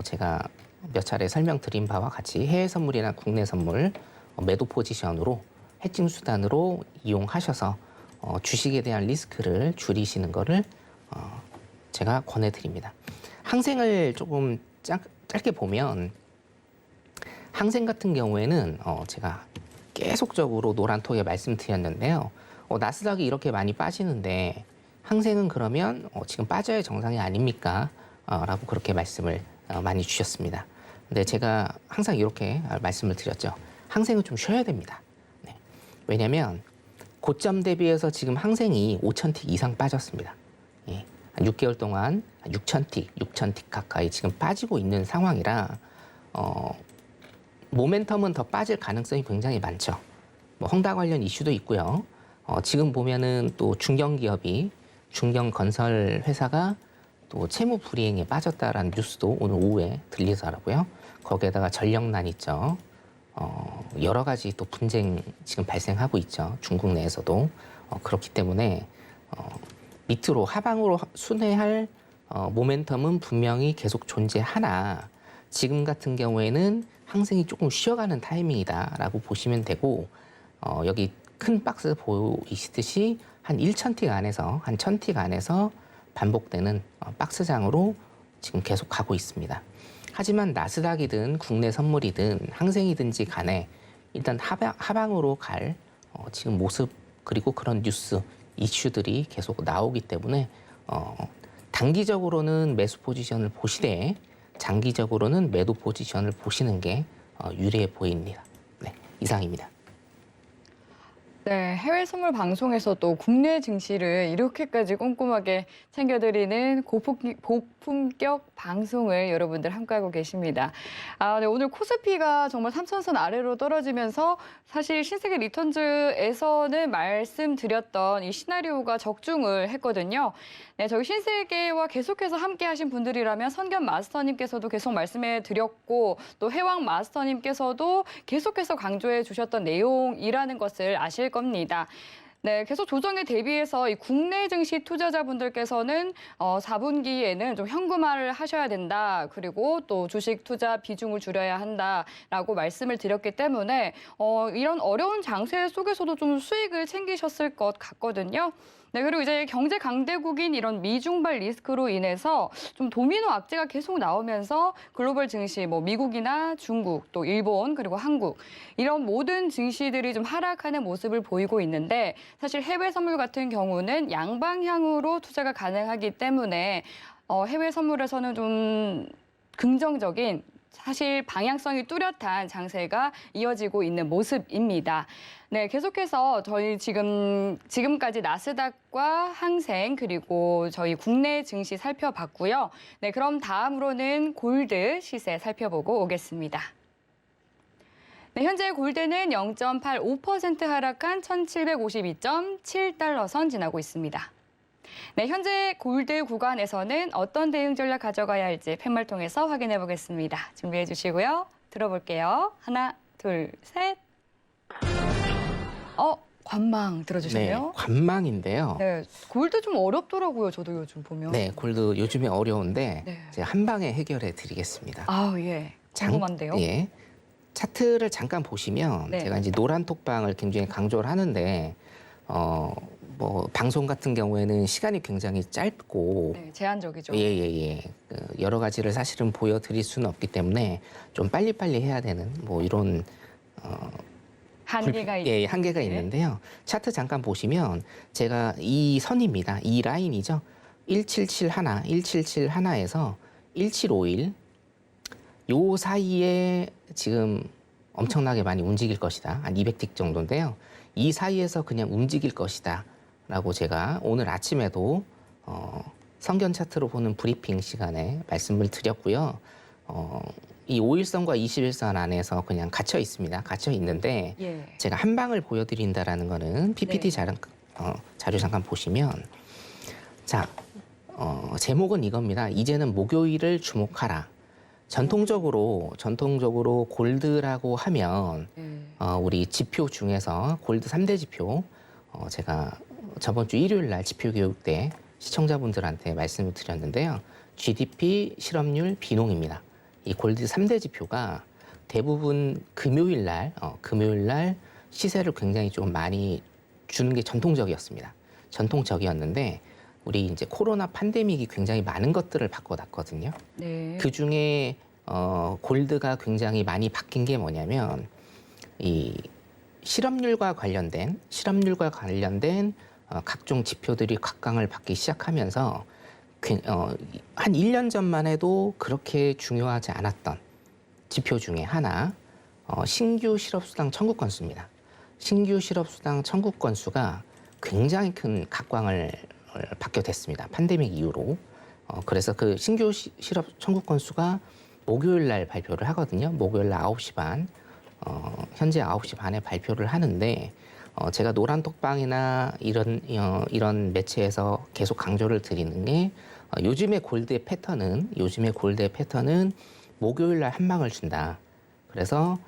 제가 몇 차례 설명드린 바와 같이 해외 선물이나 국내 선물 매도 포지션으로 해칭 수단으로 이용하셔서 주식에 대한 리스크를 줄이시는 거를 제가 권해드립니다. 항생을 조금 짧게 보면 항생 같은 경우에는 제가 계속적으로 노란톡에 말씀드렸는데요. 나스닥이 이렇게 많이 빠지는데 항생은 그러면 지금 빠져야 정상이 아닙니까? 라고 그렇게 말씀을 많이 주셨습니다. 근데 제가 항상 이렇게 말씀을 드렸죠. 항생은 좀 쉬어야 됩니다. 네. 왜냐하면 고점 대비해서 지금 항생이 5,000틱 이상 빠졌습니다. 예. 한 6개월 동안 6,000틱 가까이 지금 빠지고 있는 상황이라 모멘텀은 더 빠질 가능성이 굉장히 많죠. 뭐 헝다 관련 이슈도 있고요. 지금 보면은 또 중견건설 회사가 또 채무 불이행에 빠졌다라는 뉴스도 오늘 오후에 들리더라고요. 거기에다가 전력난 있죠. 여러 가지 또 분쟁 지금 발생하고 있죠. 중국 내에서도. 그렇기 때문에 밑으로 하방으로 순회할 모멘텀은 분명히 계속 존재하나 지금 같은 경우에는 항생이 조금 쉬어가는 타이밍이다라고 보시면 되고 여기 큰 박스 보이시듯이 한 1,000틱 안에서 한 1,000틱 안에서 반복되는 박스장으로 지금 계속 가고 있습니다. 하지만 나스닥이든 국내 선물이든 항생이든지 간에 일단 하방으로 갈 지금 모습 그리고 그런 뉴스 이슈들이 계속 나오기 때문에 단기적으로는 매수 포지션을 보시되 장기적으로는 매도 포지션을 보시는 게 유리해 보입니다. 네, 이상입니다. 네, 해외 선물 방송에서도 국내 증시를 이렇게까지 꼼꼼하게 챙겨드리는 고품격 방송을 여러분들 함께하고 계십니다. 네, 오늘 코스피가 정말 3,000선 아래로 떨어지면서 사실 신세계 리턴즈에서는 말씀드렸던 이 시나리오가 적중을 했거든요. 네, 저희 신세계와 계속해서 함께하신 분들이라면 선견 마스터님께서도 계속 말씀해 드렸고 또 해왕 마스터님께서도 계속해서 강조해 주셨던 내용이라는 것을 아실 겁니다. 네, 계속 조정에 대비해서 이 국내 증시 투자자분들께서는 4분기에는 좀 현금화를 하셔야 된다. 그리고 또 주식 투자 비중을 줄여야 한다라고 말씀을 드렸기 때문에 이런 어려운 장세 속에서도 좀 수익을 챙기셨을 것 같거든요. 네, 그리고 이제 경제 강대국인 이런 미중발 리스크로 인해서 좀 도미노 악재가 계속 나오면서 글로벌 증시, 뭐 미국이나 중국, 또 일본, 그리고 한국 이런 모든 증시들이 좀 하락하는 모습을 보이고 있는데 사실 해외 선물 같은 경우는 양방향으로 투자가 가능하기 때문에 해외 선물에서는 좀 긍정적인 사실 방향성이 뚜렷한 장세가 이어지고 있는 모습입니다. 네, 계속해서 저희 지금까지 나스닥과 항생 그리고 저희 국내 증시 살펴봤고요. 네, 그럼 다음으로는 골드 시세 살펴보고 오겠습니다. 네, 현재 골드는 0.85% 하락한 1,752.7달러 선 지나고 있습니다. 네, 현재 골드 구간에서는 어떤 대응 전략 가져가야 할지 팻말 통해서 확인해 보겠습니다. 준비해 주시고요. 들어볼게요. 하나, 둘, 셋. 관망 들어주셨네요. 네, 관망인데요. 네, 골드 좀 어렵더라고요. 저도 요즘 보면. 네, 골드 요즘에 어려운데 네. 제가 한 방에 해결해 드리겠습니다. 아, 예. 궁금한데요. 예. 차트를 잠깐 보시면 네. 제가 이제 노란 톡방을 굉장히 강조를 하는데 뭐 방송 같은 경우에는 시간이 굉장히 짧고 네, 제한적이죠. 예예예 여러 가지를 사실은 보여드릴 수는 없기 때문에 좀 빨리빨리 해야 되는 뭐 이런 한계가 예, 한계가 네. 있는데요. 차트 잠깐 보시면 제가 이 선입니다. 이 라인이죠. 1771에서 1751 요 사이에 지금 엄청나게 많이 움직일 것이다. 한 200틱 정도인데요. 이 사이에서 그냥 움직일 것이다. 라고 제가 오늘 아침에도 성견 차트로 보는 브리핑 시간에 말씀을 드렸고요. 이 5일선과 21선 안에서 그냥 갇혀 있습니다. 갇혀 있는데 예. 제가 한 방을 보여드린다라는 거는 PPT 네. 자료 잠깐 보시면 자 제목은 이겁니다. 이제는 목요일을 주목하라. 전통적으로 골드라고 하면 예. 우리 지표 중에서 골드 3대 지표 제가 저번 주 일요일 날 지표 교육 때 시청자분들한테 말씀을 드렸는데요. GDP, 실업률, 비농입니다. 이 골드 3대 지표가 대부분 금요일 날 시세를 굉장히 좀 많이 주는 게 전통적이었습니다. 전통적이었는데 우리 이제 코로나 팬데믹이 굉장히 많은 것들을 바꿔놨거든요. 네. 그 중에 골드가 굉장히 많이 바뀐 게 뭐냐면 이 실업률과 관련된 각종 지표들이 각광을 받기 시작하면서 한 1년 전만 해도 그렇게 중요하지 않았던 지표 중에 하나 신규 실업수당 청구 건수입니다. 신규 실업수당 청구 건수가 굉장히 큰 각광을 받게 됐습니다. 팬데믹 이후로. 그래서 그 신규 실업 청구 건수가 목요일 날 발표를 하거든요. 목요일 날 9시 반. 현재 9시 반에 발표를 하는데 제가 노란 톡방이나 이런 매체에서 계속 강조를 드리는 게 요즘의 골드의 패턴은 목요일 날 한 방을 준다. 그래서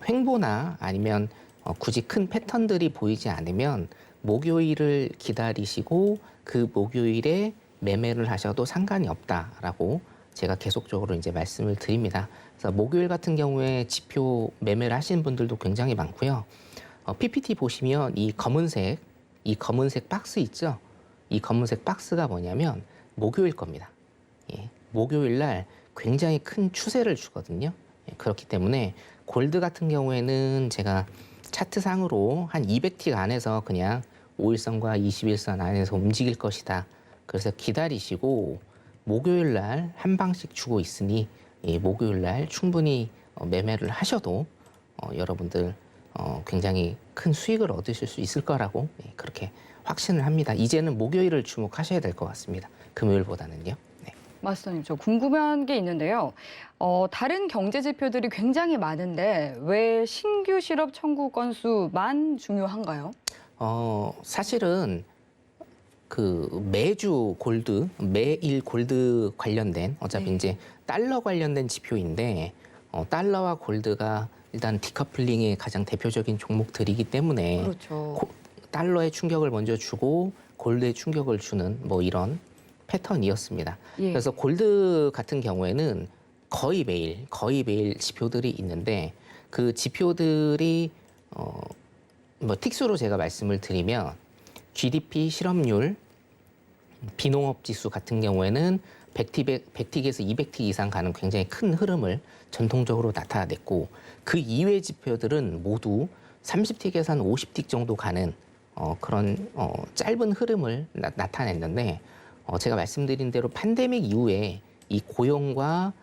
횡보나 아니면 굳이 큰 패턴들이 보이지 않으면 목요일을 기다리시고 그 목요일에 매매를 하셔도 상관이 없다라고 제가 계속적으로 이제 말씀을 드립니다. 그래서 목요일 같은 경우에 지표 매매를 하시는 분들도 굉장히 많고요. PPT 보시면 이 검은색 박스 있죠? 이 검은색 박스가 뭐냐면 목요일 겁니다. 예, 목요일 날 굉장히 큰 추세를 주거든요. 예, 그렇기 때문에 골드 같은 경우에는 제가 차트상으로 한 200틱 안에서 그냥 5일선과 21선 안에서 움직일 것이다. 그래서 기다리시고 목요일 날 한 방씩 주고 있으니 목요일 날 충분히 매매를 하셔도 여러분들 굉장히 큰 수익을 얻으실 수 있을 거라고 그렇게 확신을 합니다. 이제는 목요일을 주목하셔야 될 것 같습니다. 금요일보다는요. 네. 마스터님, 저 궁금한 게 있는데요. 다른 경제 지표들이 굉장히 많은데 왜 신규 실업 청구 건수만 중요한가요? 사실은 매주 매일 골드 관련된 어차피 네. 이제 달러 관련된 지표인데 달러와 골드가 일단 디커플링의 가장 대표적인 종목들이기 때문에 그렇죠. 달러에 충격을 먼저 주고 골드에 충격을 주는 뭐 이런 패턴이었습니다. 예. 그래서 골드 같은 경우에는 거의 매일 지표들이 있는데 그 지표들이 뭐 틱수로 제가 말씀을 드리면 GDP, 실업률, 비농업 지수 같은 경우에는 100틱에서 200틱 이상 가는 굉장히 큰 흐름을 전통적으로 나타냈고 그 이외 지표들은 모두 30틱에서 한 50틱 정도 가는 그런 짧은 흐름을 나타냈는데 제가 말씀드린 대로 팬데믹 이후에 이 고용과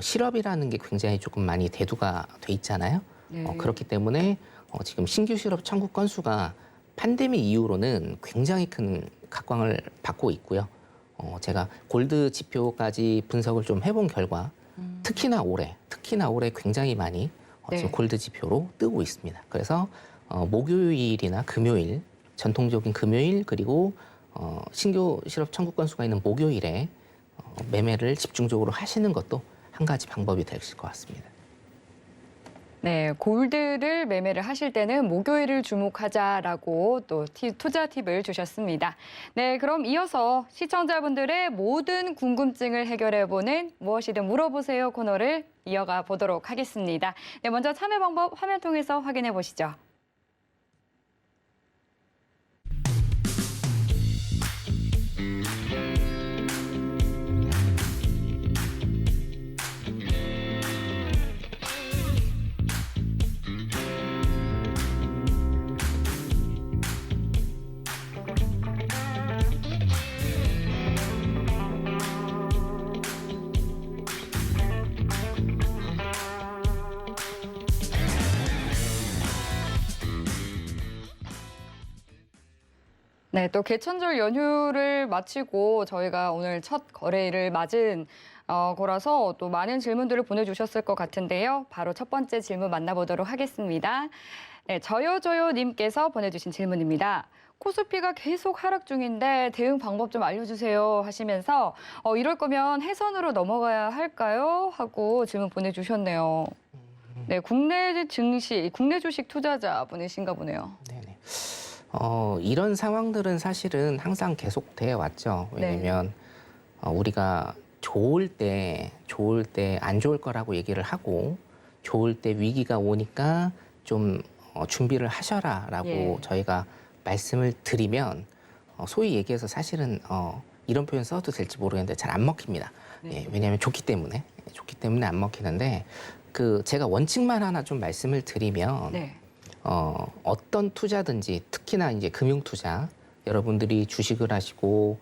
실업이라는 게 굉장히 조금 많이 대두가 돼 있잖아요. 네. 그렇기 때문에 지금 신규 실업 청구 건수가 팬데믹 이후로는 굉장히 큰 각광을 받고 있고요. 제가 골드 지표까지 분석을 좀 해본 결과 특히나 올해 굉장히 많이 지금 네. 골드 지표로 뜨고 있습니다. 그래서 목요일이나 금요일, 전통적인 금요일 그리고 신규 실업 청구 건수가 있는 목요일에 매매를 집중적으로 하시는 것도 한 가지 방법이 될 것 같습니다. 네, 골드를 매매를 하실 때는 목요일을 주목하자라고 또 투자 팁을 주셨습니다. 네, 그럼 이어서 시청자분들의 모든 궁금증을 해결해보는 무엇이든 물어보세요 코너를 이어가 보도록 하겠습니다. 네, 먼저 참여 방법 화면 통해서 확인해 보시죠. 네, 또 개천절 연휴를 마치고 저희가 오늘 첫 거래일을 맞은 거라서 또 많은 질문들을 보내주셨을 것 같은데요. 바로 첫 번째 질문 만나보도록 하겠습니다. 네, 저요저요님께서 보내주신 질문입니다. 코스피가 계속 하락 중인데 대응 방법 좀 알려주세요 하시면서 이럴 거면 해선으로 넘어가야 할까요? 하고 질문 보내주셨네요. 네, 국내 주식 투자자 분이신가 보네요. 네네. 이런 상황들은 사실은 항상 계속돼 왔죠. 왜냐면 우리가 좋을 때 안 좋을 거라고 얘기를 하고 좋을 때 위기가 오니까 좀 준비를 하셔라라고 저희가 말씀을 드리면 소위 얘기해서 사실은 이런 표현 써도 될지 모르겠는데 잘 안 먹힙니다. 예, 왜냐하면 좋기 때문에 안 먹히는데 제가 원칙만 하나 좀 말씀을 드리면 어떤 투자든지 특히나 이제 금융 투자 여러분들이 주식을 하시고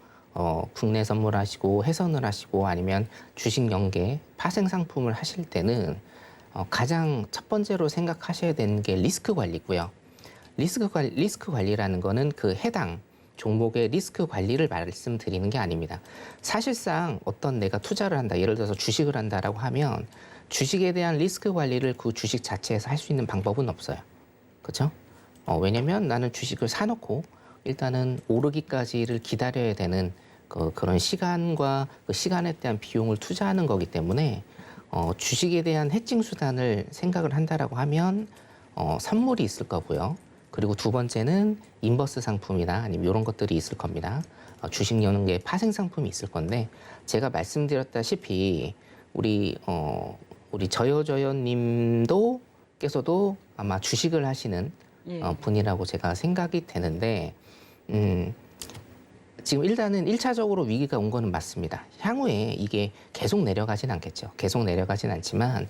국내 선물하시고 해선을 하시고 아니면 주식 연계 파생 상품을 하실 때는 가장 첫 번째로 생각하셔야 되는 게 리스크 관리고요. 리스크 관리라는 거는 그 해당 종목의 리스크 관리를 말씀드리는 게 아닙니다. 사실상 어떤 내가 투자를 한다, 예를 들어서 주식을 한다라고 하면 주식에 대한 리스크 관리를 그 주식 자체에서 할 수 있는 방법은 없어요. 그렇죠? 왜냐면 나는 주식을 사놓고 일단은 오르기까지를 기다려야 되는 그런 시간과 그 시간에 대한 비용을 투자하는 거기 때문에 주식에 대한 해칭 수단을 생각을 한다라고 하면 선물이 있을 거고요. 그리고 두 번째는 인버스 상품이나 아니면 이런 것들이 있을 겁니다. 주식 연계 파생 상품이 있을 건데 제가 말씀드렸다시피 우리 저요저요님도 께서도 아마 주식을 하시는 분이라고 제가 생각이 되는데 지금 일단은 1차적으로 위기가 온 거는 맞습니다. 향후에 이게 계속 내려가진 않겠죠. 계속 내려가진 않지만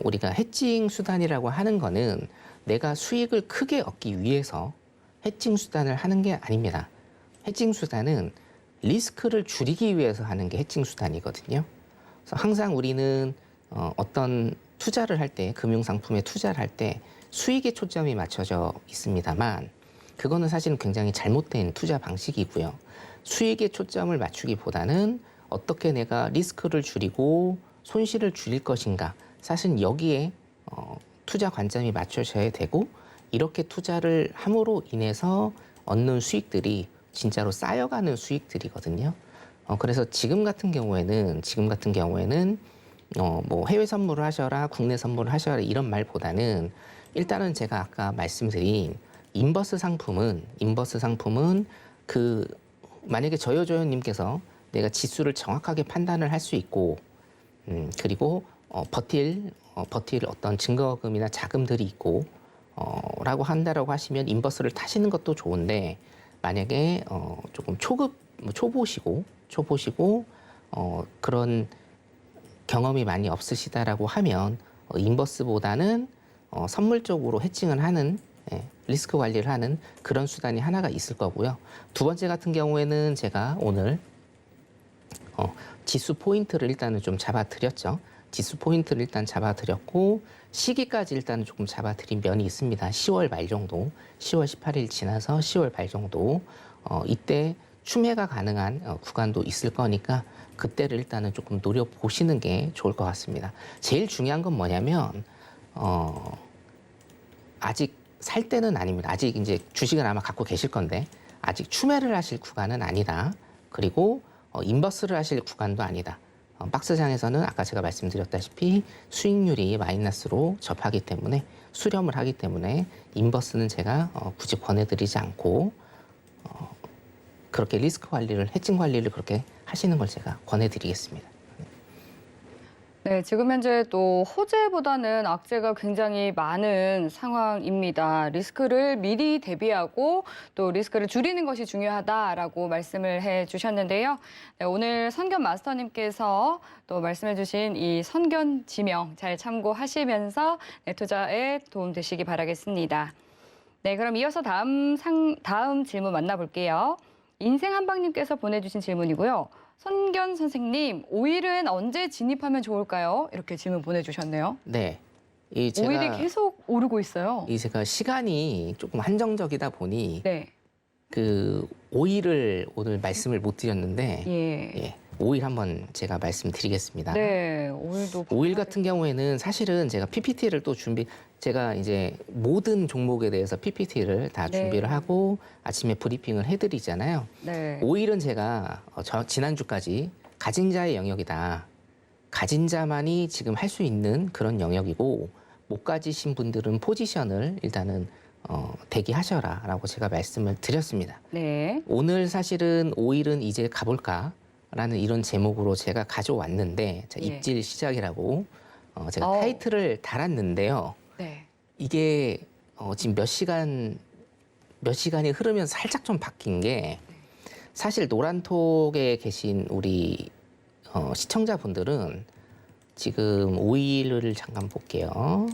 우리가 해칭 수단이라고 하는 거는 내가 수익을 크게 얻기 위해서 해칭 수단을 하는 게 아닙니다. 해칭 수단은 리스크를 줄이기 위해서 하는 게 해칭 수단이거든요. 그래서 항상 우리는 어떤 투자를 할 때, 금융상품에 투자를 할 때 수익에 초점이 맞춰져 있습니다만 그거는 사실은 굉장히 잘못된 투자 방식이고요. 수익에 초점을 맞추기보다는 어떻게 내가 리스크를 줄이고 손실을 줄일 것인가. 사실 여기에 투자 관점이 맞춰져야 되고 이렇게 투자를 함으로 인해서 얻는 수익들이 진짜로 쌓여가는 수익들이거든요. 그래서 지금 같은 경우에는 뭐 해외 선물을 하셔라, 국내 선물을 하셔라 이런 말보다는 일단은 제가 아까 말씀드린 인버스 상품은 만약에 저요저요님께서 내가 지수를 정확하게 판단을 할 수 있고 그리고 버틸 어떤 증거금이나 자금들이 있고 라고 한다라고 하시면 인버스를 타시는 것도 좋은데 만약에 조금 초보시고 그런 경험이 많이 없으시다라고 하면 인버스보다는 선물 쪽으로 해칭을 하는 리스크 관리를 하는 그런 수단이 하나가 있을 거고요. 두 번째 같은 경우에는 제가 오늘 지수 포인트를 일단은 좀 잡아드렸죠. 지수 포인트를 일단 잡아드렸고 시기까지 일단은 조금 잡아드린 면이 있습니다. 10월 말 정도, 10월 18일 지나서 10월 말 정도 이때 추매가 가능한 구간도 있을 거니까 그때를 일단은 조금 노려보시는 게 좋을 것 같습니다. 제일 중요한 건 뭐냐면 아직 살 때는 아닙니다. 아직 이제 주식은 아마 갖고 계실 건데 아직 추매를 하실 구간은 아니다. 그리고 인버스를 하실 구간도 아니다. 박스장에서는 아까 제가 말씀드렸다시피 수익률이 마이너스로 접하기 때문에 수렴을 하기 때문에 인버스는 제가 굳이 권해드리지 않고 그렇게 리스크 관리를, 해칭 관리를 그렇게 하시는 걸 제가 권해드리겠습니다. 네, 지금 현재 또 호재보다는 악재가 굉장히 많은 상황입니다. 리스크를 미리 대비하고 또 리스크를 줄이는 것이 중요하다라고 말씀을 해주셨는데요. 네, 오늘 선견 마스터님께서 또 말씀해주신 이 선견 지명 잘 참고하시면서 네, 투자에 도움 되시기 바라겠습니다. 네, 그럼 이어서 다음 질문 만나볼게요. 인생한방님께서 보내주신 질문이고요. 선견 선생님, 오일은 언제 진입하면 좋을까요? 이렇게 질문 보내주셨네요. 네. 오일이 계속 오르고 있어요. 제가 시간이 조금 한정적이다 보니 네. 그 오일을 오늘 말씀을 못 드렸는데 예. 오일 한번 제가 말씀드리겠습니다. 네, 오일도 오일 같은 경우에는 사실은 제가 PPT를 또 제가 이제 모든 종목에 대해서 PPT를 다 네. 준비를 하고 아침에 브리핑을 해드리잖아요. 네. 오일은 제가 지난주까지 가진 자의 영역이다. 가진 자만이 지금 할 수 있는 그런 영역이고 못 가지신 분들은 포지션을 일단은 대기하셔라라고 제가 말씀을 드렸습니다. 네. 오늘 사실은 오일은 이제 가볼까라는 이런 제목으로 제가 가져왔는데 자, 예. 입질 시작이라고 제가 어우. 타이틀을 달았는데요. 네. 이게 지금 몇 시간이 흐르면서 살짝 좀 바뀐 게 사실 노란톡에 계신 우리 시청자분들은 지금 오일을 잠깐 볼게요.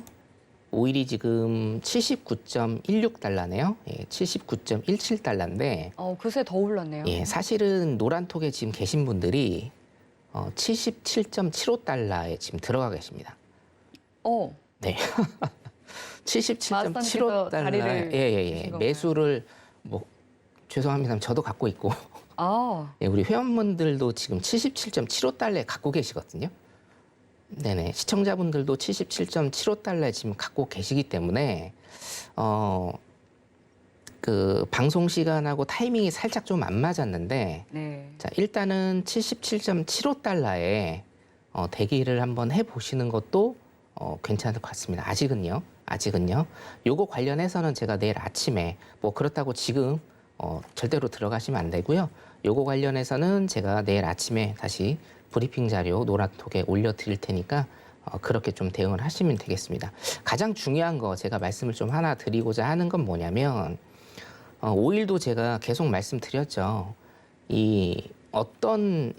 오일이 지금 79.16달러네요. 예, 79.17달러인데 그새 더 올랐네요. 예, 사실은 노란톡에 지금 계신 분들이 77.75달러에 지금 들어가 계십니다. 네. 마스터님께서 77.75달러. 자리를 예. 주신 건가요? 매수를 뭐 죄송합니다. 저도 갖고 있고. 아, 예, 우리 회원분들도 지금 77.75달러에 갖고 계시거든요. 네네. 시청자분들도 77.75달러에 지금 갖고 계시기 때문에 그 방송 시간하고 타이밍이 살짝 좀 안 맞았는데 네. 자, 일단은 77.75달러에 대기를 한번 해보시는 것도 괜찮을 것 같습니다. 아직은요. 요거 관련해서는 제가 내일 아침에 뭐 그렇다고 지금 절대로 들어가시면 안 되고요. 요거 관련해서는 제가 내일 아침에 다시 브리핑 자료 노란톡에 올려드릴 테니까 그렇게 좀 대응을 하시면 되겠습니다. 가장 중요한 거 제가 말씀을 좀 하나 드리고자 하는 건 뭐냐면 오일도 제가 계속 말씀드렸죠. 이 어떤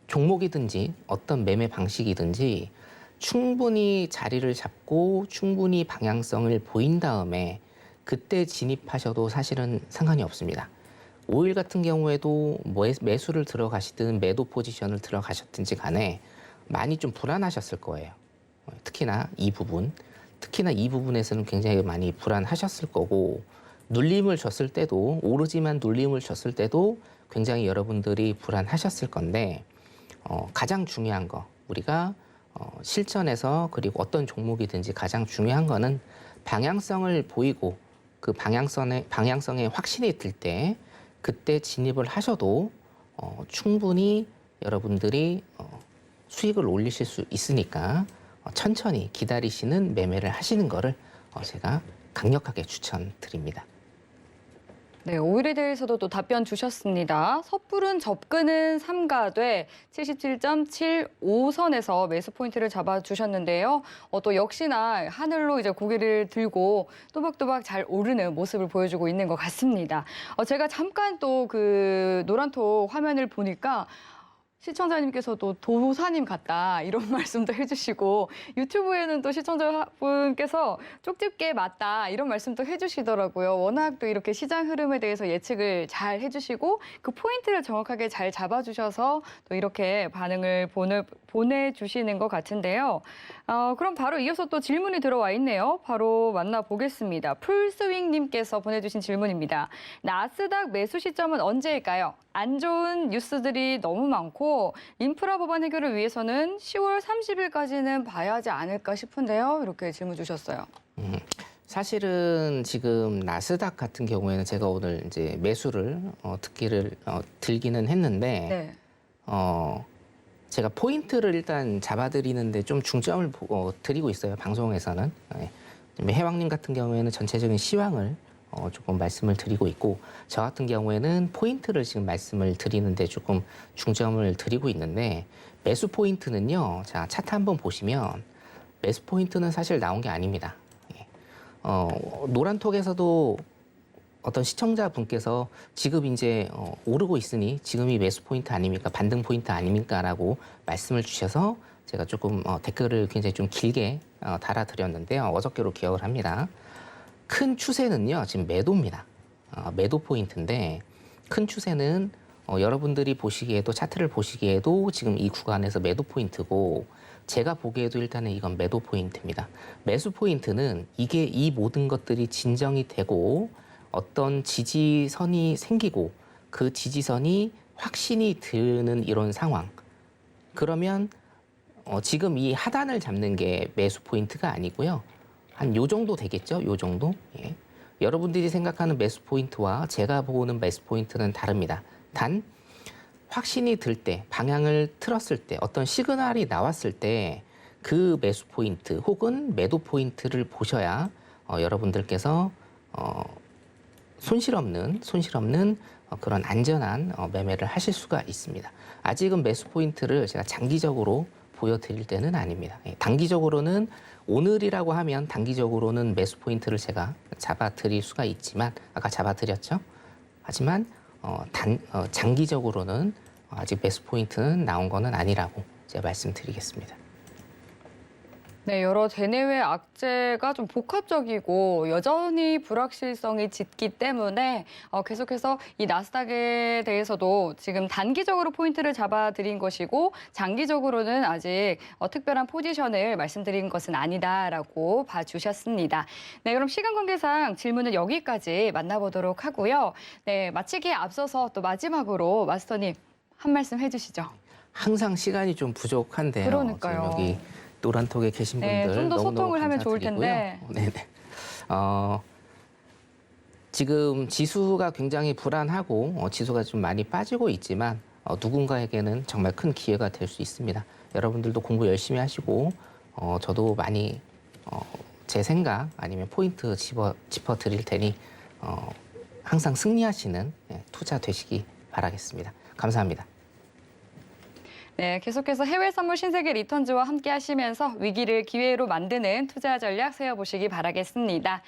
종목이든지 어떤 매매 방식이든지 충분히 자리를 잡고 충분히 방향성을 보인 다음에 그때 진입하셔도 사실은 상관이 없습니다. 오일 같은 경우에도 매수를 들어가시든 매도 포지션을 들어가셨든지 간에 많이 좀 불안하셨을 거예요. 특히나 이 부분에서는 굉장히 많이 불안하셨을 거고 눌림을 줬을 때도 오르지만 눌림을 줬을 때도 굉장히 여러분들이 불안하셨을 건데 가장 중요한 거 우리가 실전에서 그리고 어떤 종목이든지 가장 중요한 거는 방향성을 보이고 그 방향성에 확신이 들 때 그때 진입을 하셔도 충분히 여러분들이 수익을 올리실 수 있으니까 천천히 기다리시는 매매를 하시는 거를 제가 강력하게 추천드립니다. 네, 오일에 대해서도 또 답변 주셨습니다. 섣부른 접근은 삼가되 77.75선에서 매수 포인트를 잡아주셨는데요. 또 역시나 하늘로 이제 고개를 들고 또박또박 잘 오르는 모습을 보여주고 있는 것 같습니다. 제가 잠깐 또 그 노란톡 화면을 보니까 시청자님께서도 도사님 같다 이런 말씀도 해주시고 유튜브에는 또 시청자분께서 쪽집게 맞다 이런 말씀도 해주시더라고요. 워낙 또 이렇게 시장 흐름에 대해서 예측을 잘 해주시고 그 포인트를 정확하게 잘 잡아주셔서 또 이렇게 반응을 보내주시는 것 같은데요. 그럼 바로 이어서 또 질문이 들어와 있네요. 바로 만나보겠습니다. 풀스윙님께서 보내주신 질문입니다. 나스닥 매수 시점은 언제일까요? 안 좋은 뉴스들이 너무 많고 인프라 법안 해결을 위해서는 10월 30일까지는 봐야 하지 않을까 싶은데요. 이렇게 질문 주셨어요. 사실은 지금 나스닥 같은 경우에는 제가 오늘 이제 매수를 들기는 했는데 네. 제가 포인트를 일단 잡아드리는데 좀 중점을 드리고 있어요. 방송에서는. 예. 해왕님 같은 경우에는 전체적인 시황을 조금 말씀을 드리고 있고, 저 같은 경우에는 포인트를 지금 말씀을 드리는데 조금 중점을 드리고 있는데, 매수 포인트는요. 자, 차트 한번 보시면 매수 포인트는 사실 나온 게 아닙니다. 예. 노란톡에서도 어떤 시청자분께서 지금 이제 오르고 있으니 지금이 매수 포인트 아닙니까? 반등 포인트 아닙니까? 라고 말씀을 주셔서 제가 조금 댓글을 굉장히 좀 길게 달아드렸는데요. 어저께로 기억을 합니다. 큰 추세는요, 지금 매도입니다. 매도 포인트인데, 큰 추세는 여러분들이 보시기에도, 차트를 보시기에도 지금 이 구간에서 매도 포인트고, 제가 보기에도 일단은 이건 매도 포인트입니다. 매수 포인트는 이게 이 모든 것들이 진정이 되고 어떤 지지선이 생기고 그 지지선이 확신이 드는 이런 상황. 그러면 지금 이 하단을 잡는 게 매수 포인트가 아니고요. 한 요 정도 되겠죠? 요 정도? 예. 여러분들이 생각하는 매수 포인트와 제가 보는 매수 포인트는 다릅니다. 단 확신이 들 때, 방향을 틀었을 때, 어떤 시그널이 나왔을 때 그 매수 포인트 혹은 매도 포인트를 보셔야 여러분들께서 손실 없는 그런 안전한 매매를 하실 수가 있습니다. 아직은 매수 포인트를 제가 장기적으로 보여드릴 때는 아닙니다. 단기적으로는 오늘이라고 하면 단기적으로는 매수 포인트를 제가 잡아드릴 수가 있지만, 아까 잡아드렸죠? 하지만 장기적으로는 아직 매수 포인트는 나온 거는 아니라고 제가 말씀드리겠습니다. 네, 여러 대내외 악재가 좀 복합적이고 여전히 불확실성이 짙기 때문에 계속해서 이 나스닥에 대해서도 지금 단기적으로 포인트를 잡아드린 것이고 장기적으로는 아직 특별한 포지션을 말씀드린 것은 아니다라고 봐주셨습니다. 네, 그럼 시간 관계상 질문은 여기까지 만나보도록 하고요. 네, 마치기에 앞서서 또 마지막으로 마스터님 한 말씀 해주시죠. 항상 시간이 좀 부족한데요. 그러니까요. 지금 여기 노란톡에 계신 분들 네, 좀 더 너무너무 소통을 하면 좋을 감사드리고요. 텐데. 네네. 지금 지수가 굉장히 불안하고 지수가 좀 많이 빠지고 있지만 누군가에게는 정말 큰 기회가 될 수 있습니다. 여러분들도 공부 열심히 하시고 저도 많이 제 생각 아니면 포인트 짚어 드릴 테니 항상 승리하시는 투자 되시기 바라겠습니다. 감사합니다. 네, 계속해서 해외 선물 신세계 리턴즈와 함께 하시면서 위기를 기회로 만드는 투자 전략 세워보시기 바라겠습니다.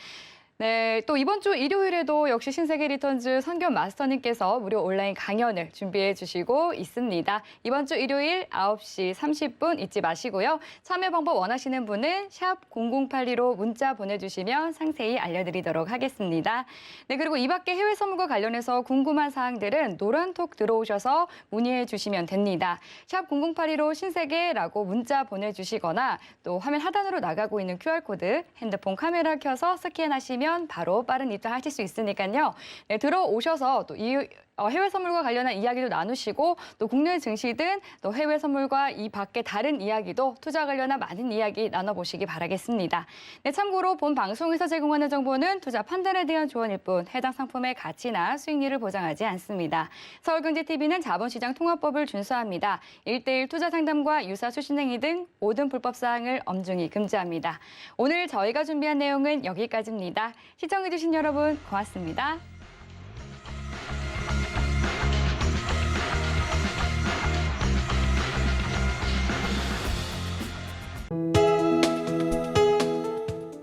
네, 또 이번 주 일요일에도 역시 신세계 리턴즈 선견 마스터님께서 무료 온라인 강연을 준비해 주시고 있습니다. 이번 주 일요일 9시 30분 잊지 마시고요. 참여 방법 원하시는 분은 샵 0082로 문자 보내주시면 상세히 알려드리도록 하겠습니다. 네, 그리고 이 밖에 해외 선물과 관련해서 궁금한 사항들은 노란톡 들어오셔서 문의해 주시면 됩니다. 샵 0082로 신세계라고 문자 보내주시거나 또 화면 하단으로 나가고 있는 QR코드 핸드폰 카메라 켜서 스캔하시면 바로 빠른 입장하실 수 있으니까요. 네, 들어오셔서 또 해외 선물과 관련한 이야기도 나누시고 또 국내 증시든 또 해외 선물과 이 밖에 다른 이야기도 투자 관련한 많은 이야기 나눠보시기 바라겠습니다. 네, 참고로 본 방송에서 제공하는 정보는 투자 판단에 대한 조언일 뿐 해당 상품의 가치나 수익률을 보장하지 않습니다. 서울경제TV는 자본시장 통합법을 준수합니다. 1:1 투자 상담과 유사 수신행위 등 모든 불법 사항을 엄중히 금지합니다. 오늘 저희가 준비한 내용은 여기까지입니다. 시청해주신 여러분 고맙습니다.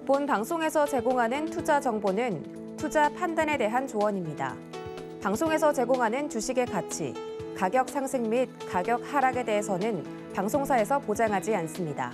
본 방송에서 제공하는 투자 정보는 투자 판단에 대한 조언입니다. 방송에서 제공하는 주식의 가치, 가격 상승 및 가격 하락에 대해서는 방송사에서 보장하지 않습니다.